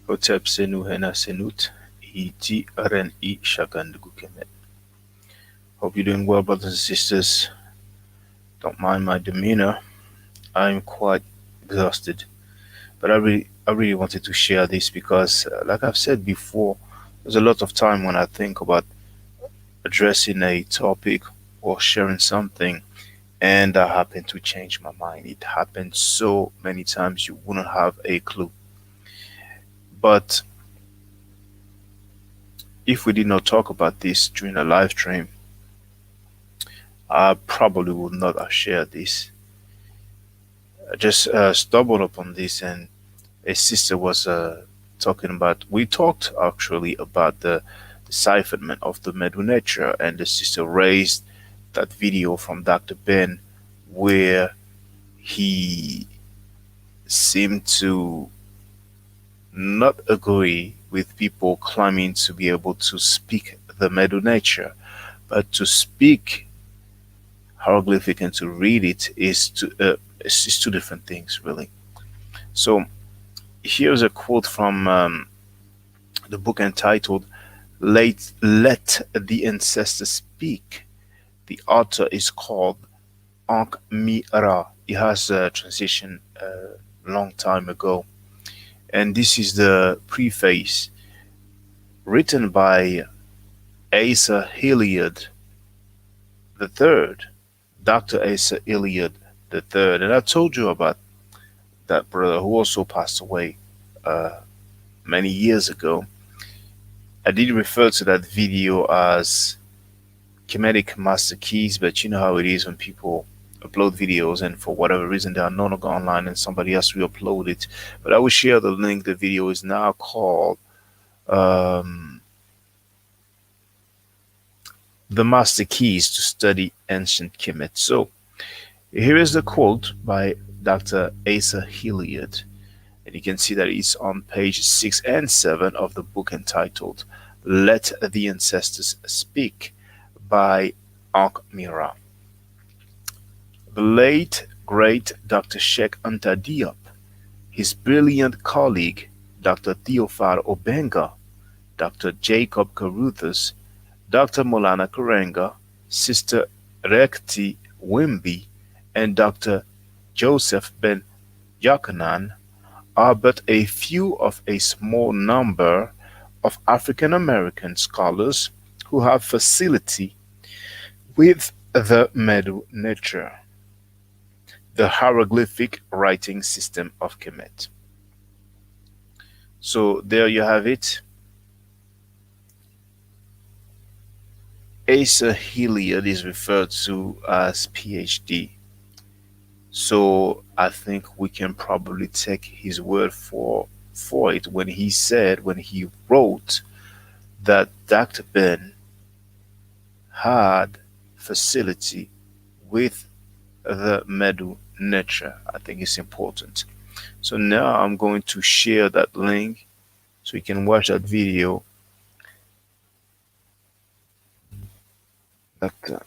Hotep Senu Hena Senut, Iti Aren I Shagandugu Kemet. Hope you're doing well, brothers and sisters. Don't mind my demeanor. I'm quite exhausted, but I really wanted to share this because, like I've said before, there's a lot of time when I think about addressing a topic or sharing something, and I happen to change my mind. It happens so many times you wouldn't have a clue. But if we did not talk about this during a live stream, I probably would not have shared this. I just stumbled upon this, and a sister was talking about. We talked actually about the decipherment of the Medu nature, and the sister raised that video from Dr. Ben where he seemed to not agree with people claiming to be able to speak the Medu nature, but to speak hieroglyphic and to read it is two different things, really. So here's a quote from the book entitled Let the Ancestors Speak. The author is called Ankh Mira. It has a transition a long time ago. And this is the preface written by Asa Hilliard the Third, Dr. Asa Hilliard the Third. And I told you about that brother who also passed away uh, many years ago. I did refer to that video as Kinetic Master Keys, but you know how it is when people upload videos and for whatever reason they are no longer online and somebody has to upload it. But I will share the link. The video is now called um, The Master Keys to Study Ancient Kemet. So here is the quote by Dr. Asa Hilliard. And you can see that it's on page 6 and 7 of the book entitled Let the Ancestors Speak by Ankh Mira. The late great Dr. Sheikh Anta Diop, his brilliant colleague Dr. Theophile Obenga, Dr. Jacob Caruthers, Dr. Molana Karenga, Sister Rekti Wimby, and Dr. Joseph Ben-Jochannan are but a few of a small number of African American scholars who have facility with the Medu nature, the hieroglyphic writing system of Kemet. So there you have it. Asa Hilliard is referred to as PhD. So I think we can probably take his word for it when he said, when he wrote that Dr. Ben had facility with the Medu nature. I think it's important. So now I'm going to share that link so you can watch that video. Dr.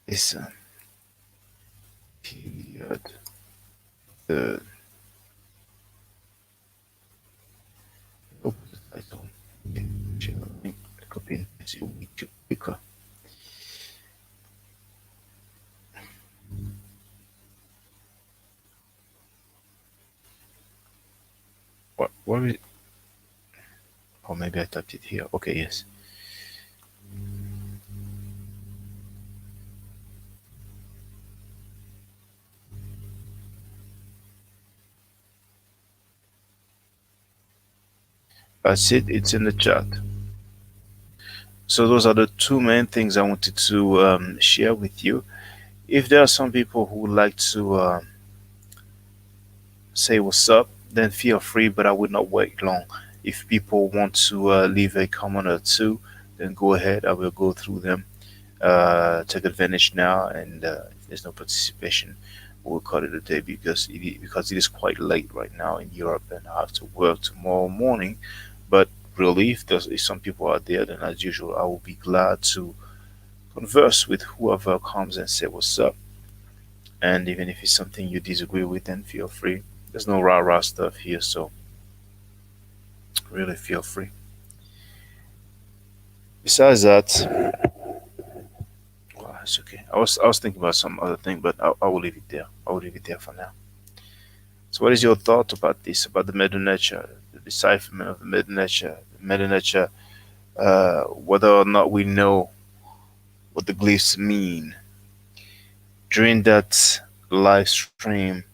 Issa period. The oh, the title. Okay, share the link. Copy and paste it. Quicker. What is it? Oh, maybe I typed it here. Okay, yes. That's it. It's in the chat. So those are the two main things I wanted to share with you. If there are some people who would like to say what's up, then feel free, but I would not wait long. If people want to leave a comment or two, then go ahead. I will go through them. Take advantage now, and if there's no participation, we'll call it a day because it is quite late right now in Europe, and I have to work tomorrow morning. But really, if some people are there, then as usual, I will be glad to converse with whoever comes and say what's up. And even if it's something you disagree with, then feel free. There's no rah rah stuff here, so Really feel free. Besides that, well, it's okay. I was thinking about some other thing, but I will leave it there. I will leave it there for now. So, what is your thought about this? About the Medu nature, the decipherment of the Medu nature, whether or not we know what the glyphs mean. During that live stream,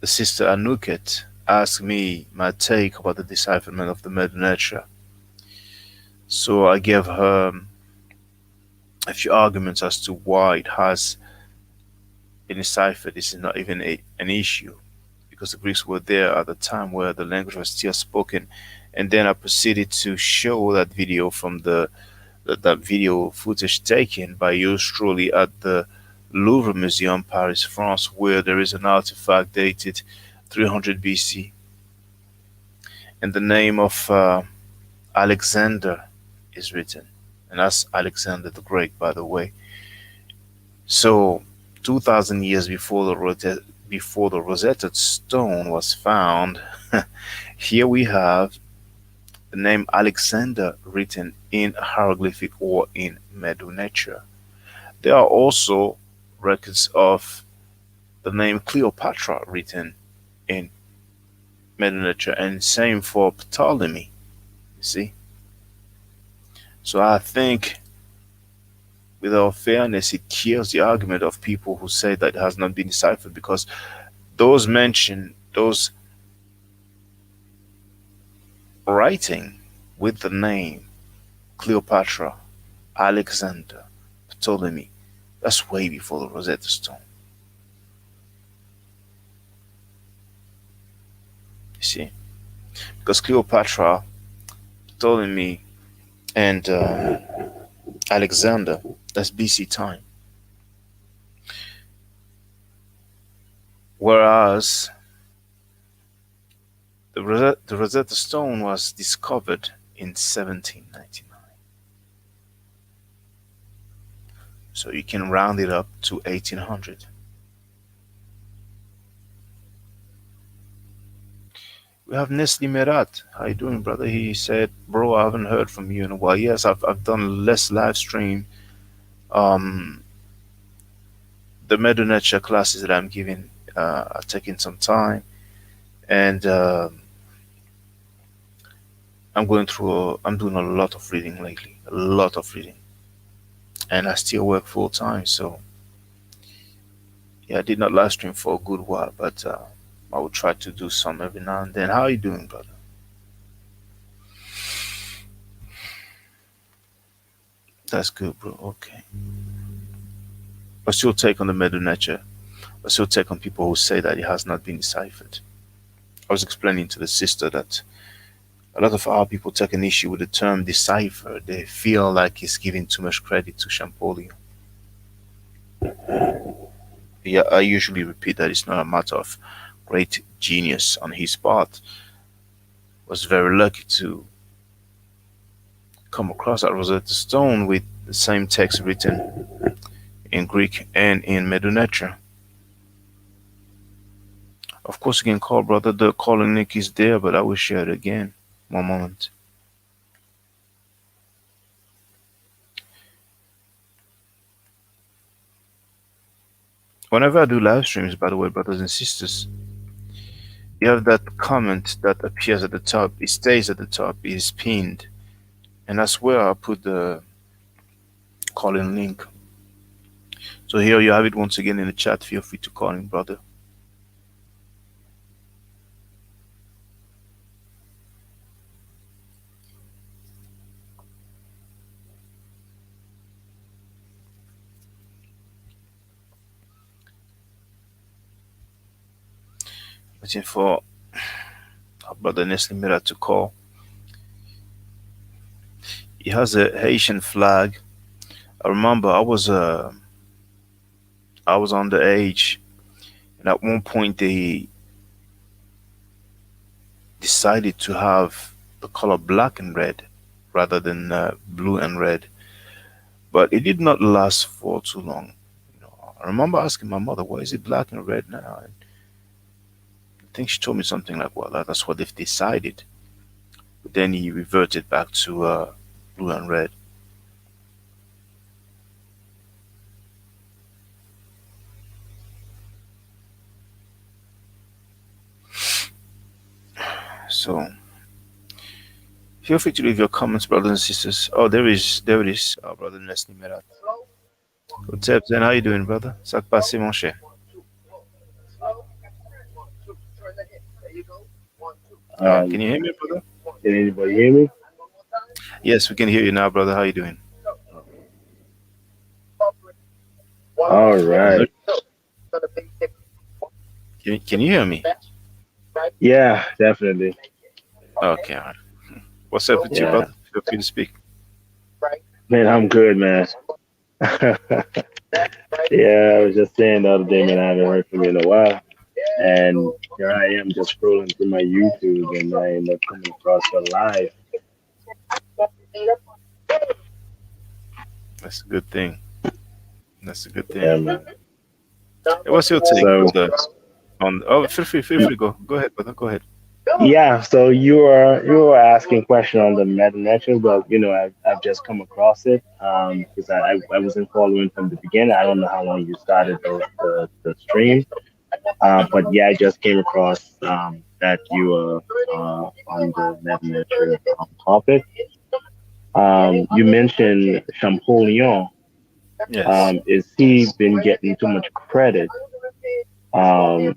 the sister Anuket asked me my take about the decipherment of the Medu nature. So I gave her a few arguments as to why it has been deciphered. This is not even an issue because the Greeks were there at the time where the language was still spoken. And then I proceeded to show that video from that video footage taken by yours truly at the Louvre Museum, Paris, France, where there is an artifact dated 300 BC, and the name of Alexander is written, and that's Alexander the Great, by the way. So, 2,000 years before the Rosetta stone was found, here we have the name Alexander written in hieroglyphic or in Medu nature. There are also records of the name Cleopatra written in Medu nature, and same for Ptolemy. You see, so I think, with all fairness, it kills the argument of people who say that it has not been deciphered because those writing with the name Cleopatra, Alexander, Ptolemy, that's way before the Rosetta Stone. You see, because Cleopatra, Ptolemy, and Alexander, that's BC time. Whereas the Rosetta Stone was discovered in 1799. So you can round it up to 1800. We have Nestle Merat. How you doing, brother? He said, "Bro, I haven't heard from you in a while." Yes, I've done less live stream. Um, the Medo Nature classes that I'm giving are taking some time, and I'm doing a lot of reading lately, a lot of reading, and I still work full time. So yeah, I did not live stream for a good while, but I will try to do some every now and then. How are you doing, brother? That's good, bro. Okay. What's your take on the Medu nature? What's your take on people who say that it has not been deciphered? I was explaining to the sister that a lot of our people take an issue with the term decipher. They feel like it's giving too much credit to Champollion. Yeah, I usually repeat that it's not a matter of great genius on his part. Was very lucky to come across that Rosetta Stone with the same text written in Greek and in Medu nature. Of course, you can call, brother. The calling link is there, but I will share it again. One moment. Whenever I do live streams, by the way, brothers and sisters, you have that comment that appears at the top. It stays at the top. It is pinned, and that's where I put the calling link. So here you have it once again in the chat. Feel free to call in, brother. Waiting for our brother Nestle Mira to call. He has a Haitian flag. I remember I was underage, and at one point they decided to have the color black and red rather than blue and red. But it did not last for too long. I remember asking my mother, "Why is it black and red now?" And think she told me something like, well, that's what they've decided. But then he reverted back to blue and red. So feel free to leave your comments, brothers and sisters. Oh, there it is, brother Nesni Merat. What's up, Zen? How you doing, brother? Ça passe, mon cher? Can you hear me, brother? Can anybody hear me? Yes, we can hear you now, brother. How you doing? All right. Can you hear me? Yeah, definitely. Okay, all right. What's up with you, Yeah. brother? Feel free to speak. Man, I'm good, man. Yeah, I was just saying the other day, man, I haven't heard from you in a while. And here I am just scrolling through my YouTube and I end up coming across your live. That's a good thing. That's a good thing. Yeah, man. Hey, what's your take, So brother? On oh, feel free. Go ahead, brother. Go ahead. yeah, so you were asking question on the meta nature, but I've just come across it because I wasn't following from the beginning. I don't know how long you started the stream. But yeah, I just came across that you were on the nature topic. You mentioned Champollion. Yes. Is he been getting too much credit um,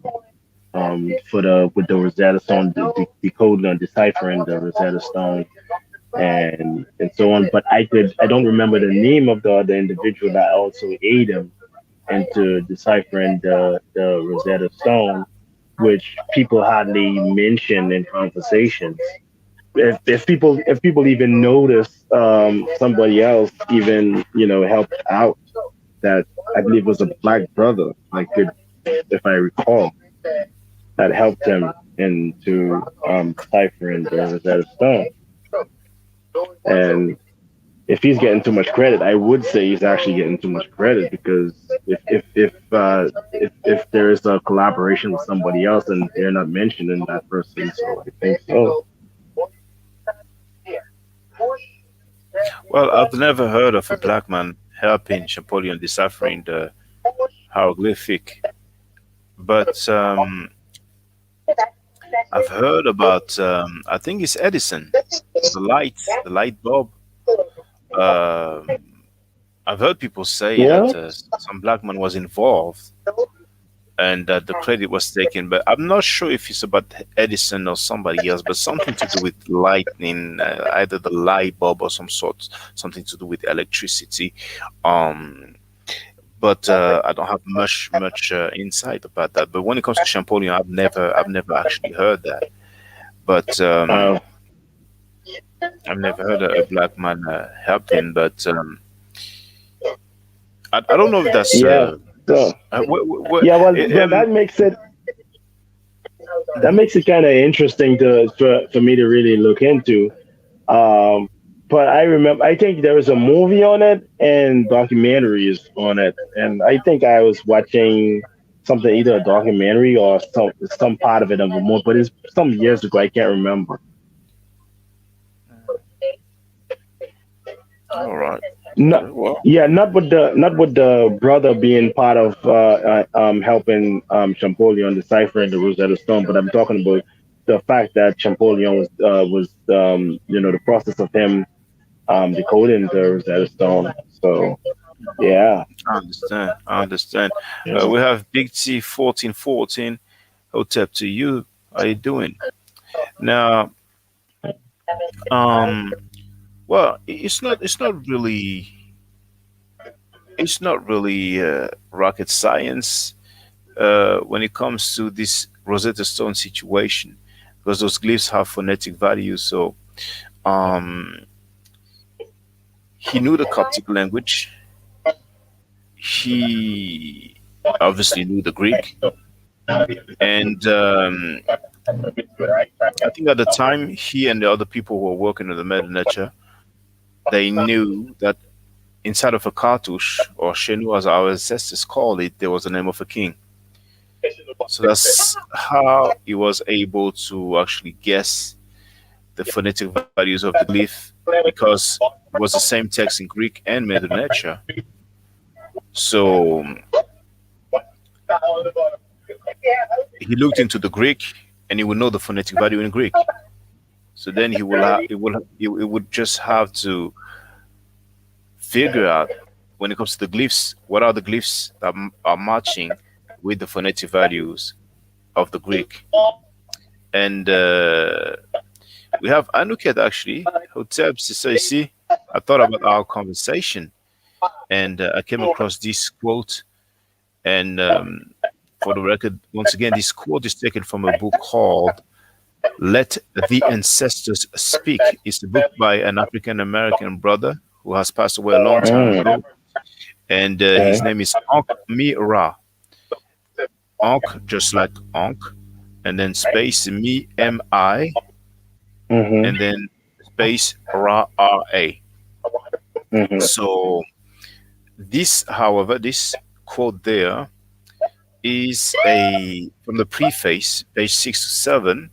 for the with the Rosetta Stone, decoding and deciphering the Rosetta Stone and so on? But I don't remember the name of the other individual that also aided him into deciphering the Rosetta Stone, which people hardly mention in conversations. If people even notice somebody else even helped out, that I believe was a black brother, like if I recall, that helped him into deciphering the Rosetta Stone. And if he's getting too much credit, I would say he's actually getting too much credit because if there is a collaboration with somebody else and they're not mentioning that person, so I think so. Well, I've never heard of a black man helping Champollion deciphering the hieroglyphic, but I've heard about. I think it's Edison, the light bulb. Um, I've heard people say Yeah, that some black man was involved and that the credit was taken, but I'm not sure if it's about Edison or somebody else, but something to do with lightning, either the light bulb or some sort, something to do with electricity. Um, but I don't have much insight about that. But when it comes to Champollion, I've never actually heard that. But uh, I've never heard a black man helping. But I don't know if that's yeah. So yeah, well, that mhm. makes it kind of interesting for me to really look into. Um, but I think there was a movie on it and documentaries on it, and I think I was watching something, either a documentary or some part of it of a movie, but it's some years ago. I can't remember. All right. Not, Okay. Well. yeah, not with the brother being part of helping Champollion deciphering the Rosetta Stone, but I'm talking about the fact that Champollion was the process of him decoding the Rosetta Stone. So yeah, I understand. I understand. yeah, We have Big T 1414. Hotep to you. How you doing? Now, um, well, it's not really rocket science when it comes to this Rosetta Stone situation, because those glyphs have phonetic values. So, um, he knew the Coptic language. He obviously knew the Greek, and I think at the time, he and the other people who were working on the Medo, they knew that inside of a cartouche, or Shenu as our ancestors call it, there was the name of a king. So that's how he was able to actually guess the phonetic values of the glyph because it was the same text in Greek and Medo nature. So he looked into the Greek and he would know the phonetic value in Greek. So then he would just have to figure out when it comes to the glyphs, what are the glyphs that are matching with the phonetic values of the Greek. And we have Anuket actually, who taps to say, see, I thought about our conversation and I came across this quote. And for the record, once again, this quote is taken from a book called Let the Ancestors Speak. It's a book by an African American brother who has passed away a long time Mm, ago. And his okay. name is Ankh Mira. Ankh, just like Ankh, and then space me mi, Mhm. and then space ra. Mhm. So this, however, this quote there is a from the preface, page 6 to 7,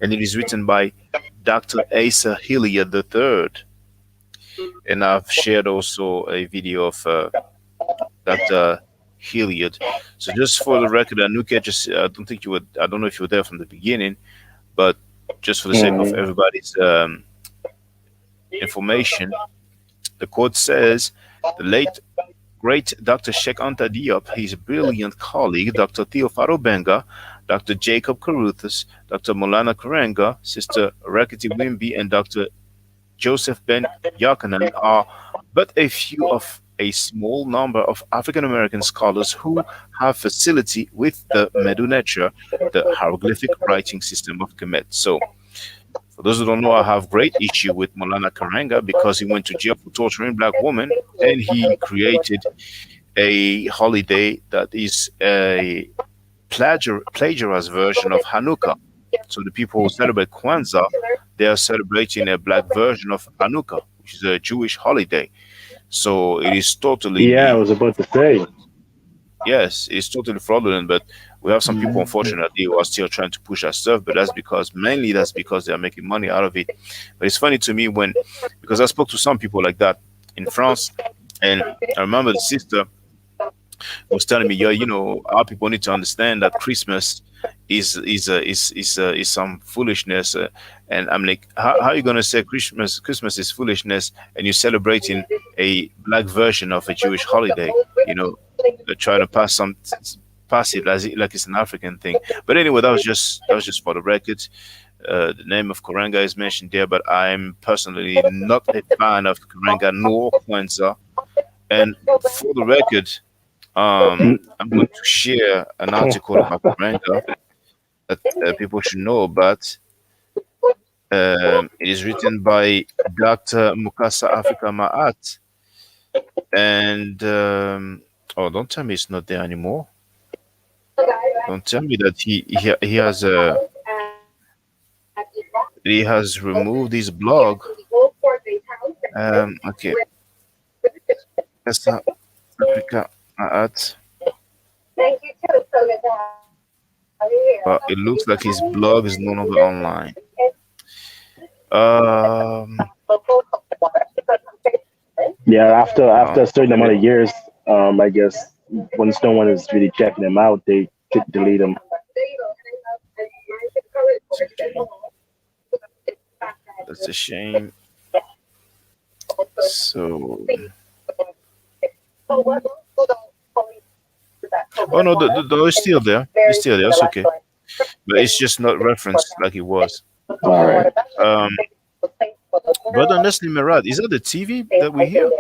and it is written by Dr. Asa Hilliard III. And I've shared also a video of Dr. Hilliard. So just for the record, Anuka, just I don't think you were, I don't know if you were there from the beginning, but just for the sake of Mhm. everybody's information, the quote says, the late great Dr. Sheikh Anta Diop, his brilliant colleague, Dr. Theopharo Benga, Dr. Jacob Caruthas, Dr. Molana Karenga, Sister Rekiti Wimby, and Dr. Joseph Ben-Jochannan are but a few of a small number of African American scholars who have facility with the Medu nature, the hieroglyphic writing system of Kemet. So, for those who don't know, I have great issue with Molana Karenga because he went to jail for torturing black women and he created a holiday that is a plagiarized version of Hanukkah. So the people who celebrate Kwanzaa, they are celebrating a black version of Hanukkah, which is a Jewish holiday. So it is Yeah, I totally was about to say. fraudulent. Yes, it's totally fraudulent, but we have some people, unfortunately, who are still trying to push that stuff. But that's because they are making money out of it. But it's funny to me when, because I spoke to some people like that in France, and I remember the sister was telling me, yeah, our people need to understand that Christmas is some foolishness, and I'm like, how are you gonna say Christmas is foolishness, and you're celebrating a black version of a Jewish holiday? You know, trying to pass it as like it's an African thing. But anyway, that was just for the record. The name of Kuranga is mentioned there, but I'm personally not a fan of Kuranga nor Kwanzaa. And for the record, I'm going to share an article about Kuranga that people should know about. It is written by Dr. Mukasa Africa Ma'at. And, oh, don't tell me it's not there anymore. Don't tell me that he has removed his blog. Okay, that's not Africa Ma'at. But it looks like his blog is no longer online. Um, Yeah, after oh, a certain amount of years, I guess when no one is really checking them out, they could delete them. it's okay. That's a shame. So, oh no, it's still there. It's still there. It's okay, but it's just not referenced like it was. All right. Um, Brother Nestle Merad, is that the TV that we hear?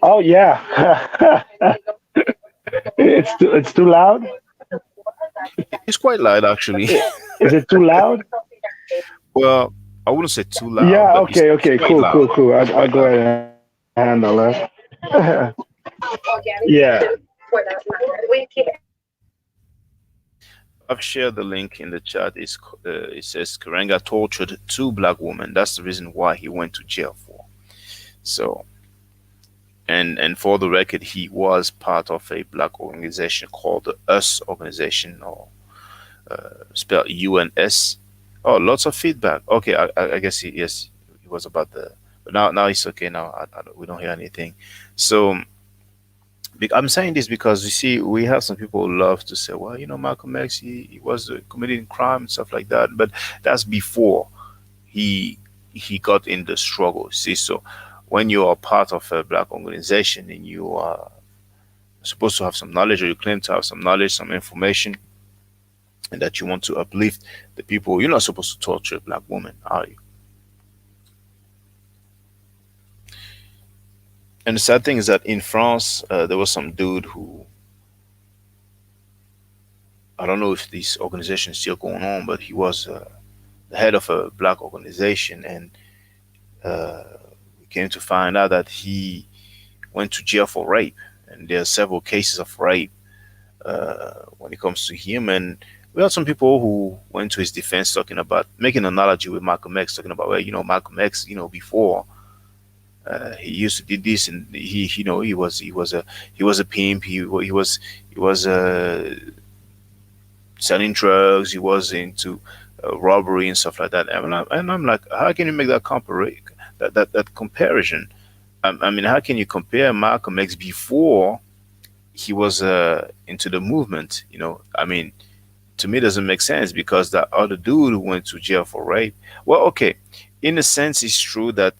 Oh yeah. It's too loud. It's quite loud, actually. Is it too loud? Well, I wouldn't say too loud, Yeah. but it's, Okay. it's Okay. quite Cool. loud. Cool. Cool. It's I'll quite go loud. ahead and handle it. Yeah. I've shared the link in the chat. It says Karenga tortured two black women. That's the reason why he went to jail for. So, And for the record, he was part of a black organization called the US organization, or spelled UNS. Oh, lots of feedback. Okay, I guess yes, he was about the. But now it's okay. Now we don't hear anything. So I'm saying this because you see, we have some people who love to say, well, Malcolm X, he was committing crime and stuff like that. But that's before he he got in the struggle. See, so when you are part of a black organization and you are supposed to have some knowledge, or you claim to have some knowledge, some information, and that you want to uplift the people, you're not supposed to torture a black woman, are you? And the sad thing is that in France, there was some dude who, I don't know if this organization is still going on, but he was the head of a black organization, and uh, we came to find out that he went to jail for rape, and there are several cases of rape when it comes to him. And we had some people who went to his defense, talking about, making an analogy with Malcolm X, talking about, well, Malcolm X, before he used to do this, and he was a pimp. He was selling drugs. He was into robbery and stuff like that. And I'm like, how can you make that comparison? I mean, how can you compare Malcolm X before he was into the movement? I mean, to me, it doesn't make sense, because that other dude who went to jail for rape. Well, okay, in a sense, it's true that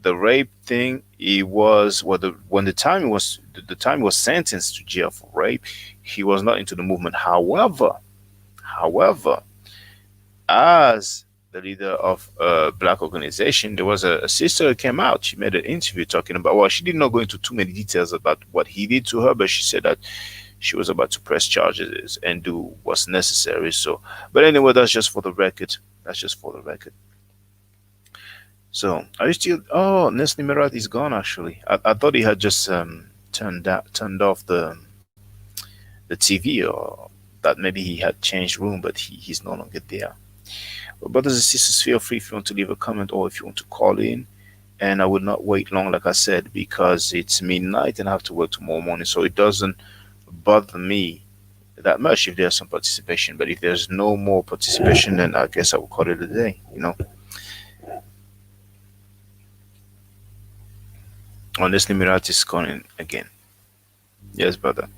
the rape thing, he was, well, when the time he was sentenced to jail for rape, he was not into the movement. However, as the leader of a black organization, there was a sister who came out. She made an interview talking about, well, she did not go into too many details about what he did to her, but she said that she was about to press charges and do what's necessary. So, but anyway, that's just for the record. That's just for the record. So, are you still? Oh, Nestle Mirat is gone. Actually, I thought he had just turned off the TV, or that maybe he had changed room, but he's no longer there. But brothers and sisters, feel free if you want to leave a comment, or if you want to call in. And I would not wait long, like I said, because it's midnight and I have to work tomorrow morning. So it doesn't bother me that much if there's some participation. But if there's no more participation, then I guess I will call it a day. Honestly, Mirat is calling again. Yes, brother.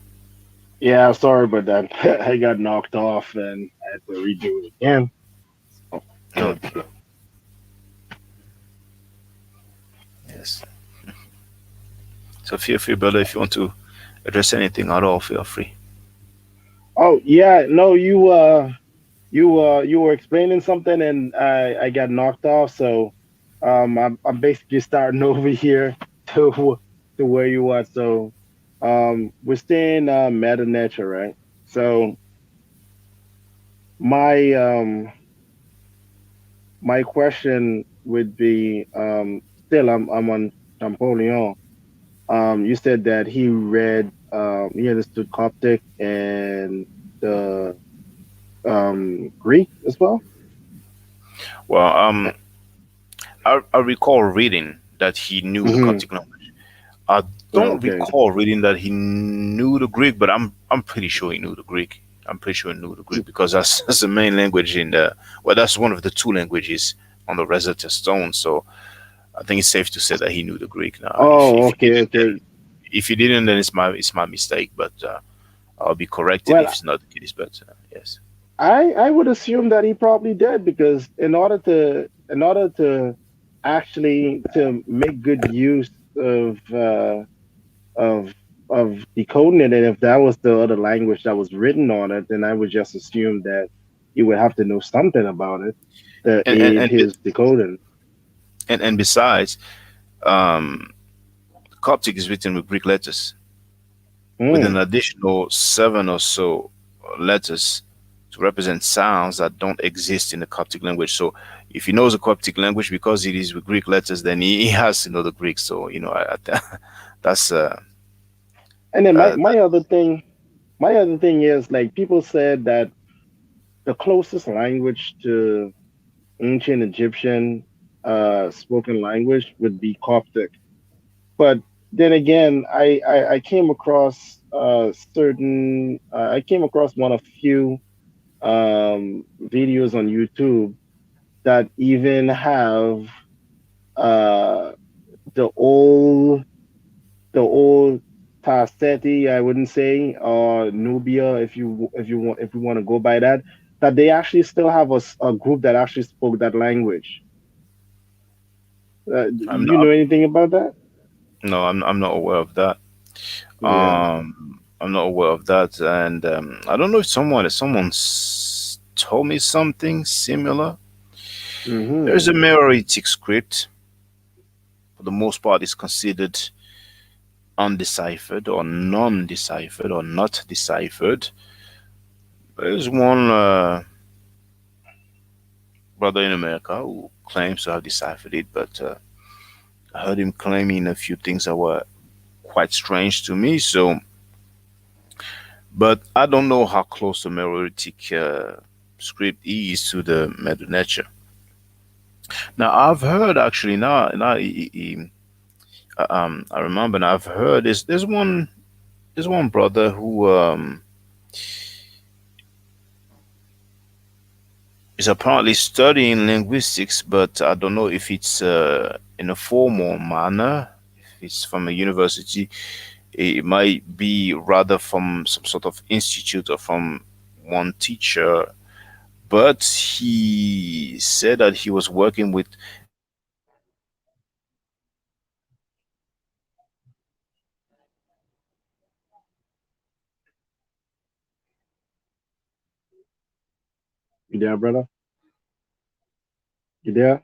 Yeah, sorry about that. I got knocked off and I had to redo it again. So, No. good. Yes. So feel free, brother, if you want to address anything at all, feel free. Oh yeah, no, you were explaining something and I got knocked off. So I'm basically starting over here to where you are. So we're staying meta nature, right? So my my question would be still I'm on Champollion. You said that he understood Coptic and the Greek as well. Well, I recall reading that he knew the Hmm. Coptic language. I don't Okay. recall reading that he knew the Greek, but I'm pretty sure he knew the Greek. I'm pretty sure he knew the Greek, because that's the main language in the, well, that's one of the two languages on the Rosetta Stone. So I think it's safe to say that he knew the Greek. Now, Oh, if he okay, didn't, then okay. it's my mistake. But I'll be corrected if Well, it's not the case. But yes. I would assume that he probably did because in order to actually to make good use of of decoding it, and if that was the other language that was written on it, then I would just assume that he would have to know something about it to and and aid and, be- his decoding. and besides, um, Coptic is written with Greek letters, with an Hmm. additional seven or so letters to represent sounds that don't exist in the Coptic language. So if he knows the Coptic language because it is with Greek letters, then he has to know the Greek. So that's And then uh, my other thing is like people said that the closest language to ancient Egyptian spoken language would be Coptic. But then again, I came across I came across one of few videos on YouTube that even have uh the old the old Taseti, I wouldn't say, or Nubia, if you want to go by that, that they actually still have a group that actually spoke that language. I'm You know not, anything about that? no, I'm not aware of that. Yeah. I'm not aware of that, and I don't know if told me something similar. There's Hmm. a Meroitic script, for the most part, is considered undeciphered or non-deciphered or not deciphered. There's one brother in America who claims to have deciphered it, but I heard him claiming a few things that were quite strange to me. So, but I don't know how close the Meroitic script is to the Medu nature. Now, I've heard actually I remember now. I've heard there's one brother who is apparently studying linguistics, but I don't know if it's in a formal manner. If it's from a university, it might be rather from some sort of institute or from one teacher. But he said that he was working with You there, brother? You there?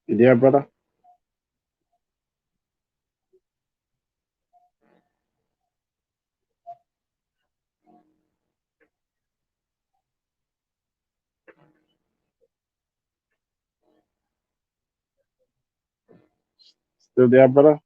You there, brother? Still there, brother?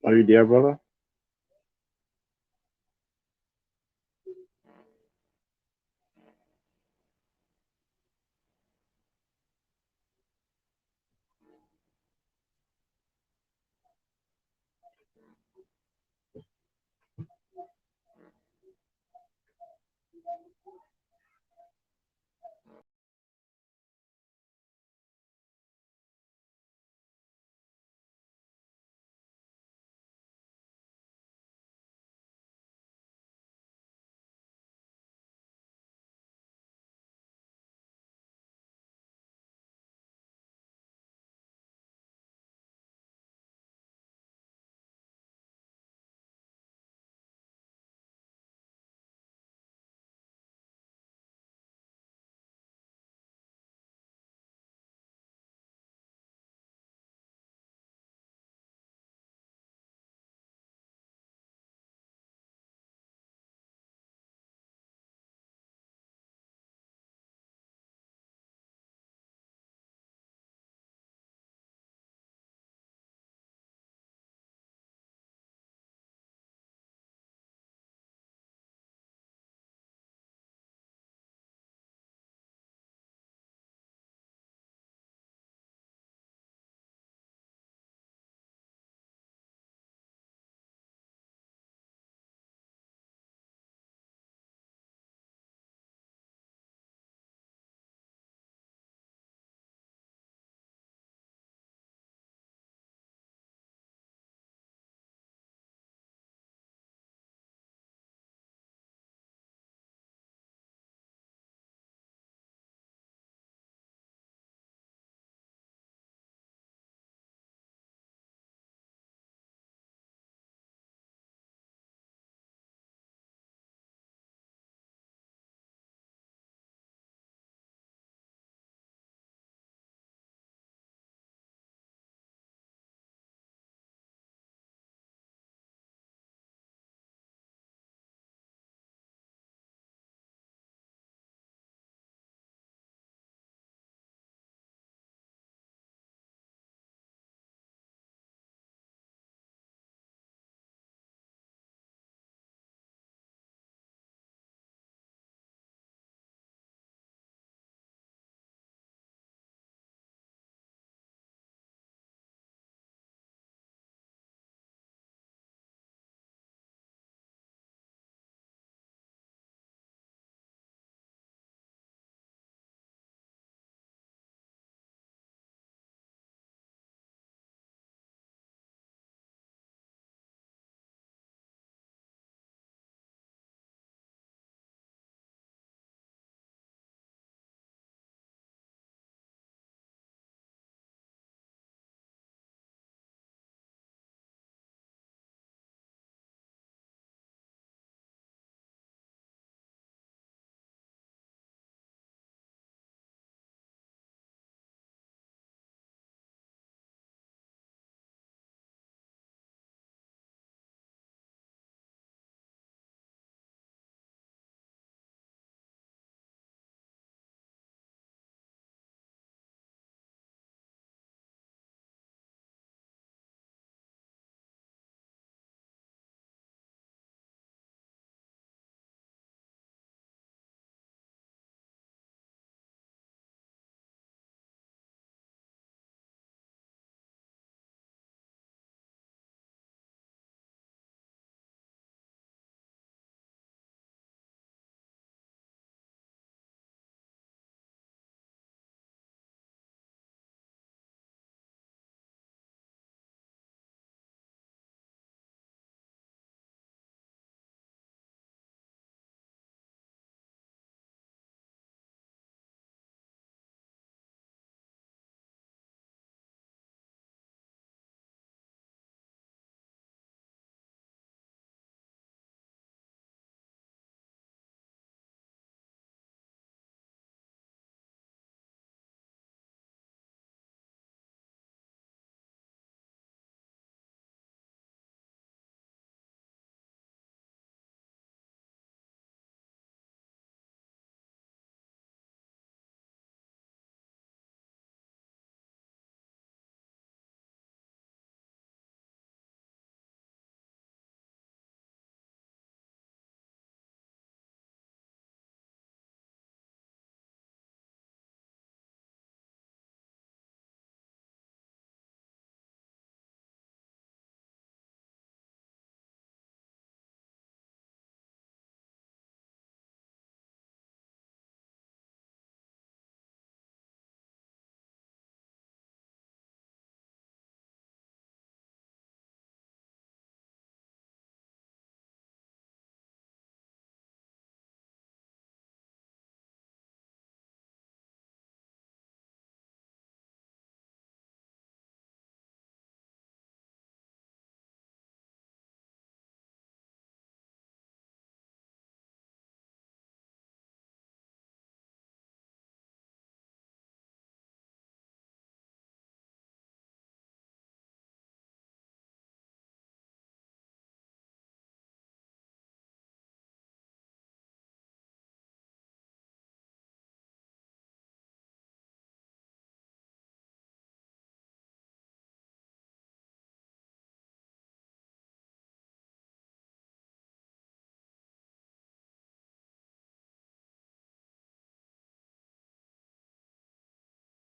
Are you there, brother?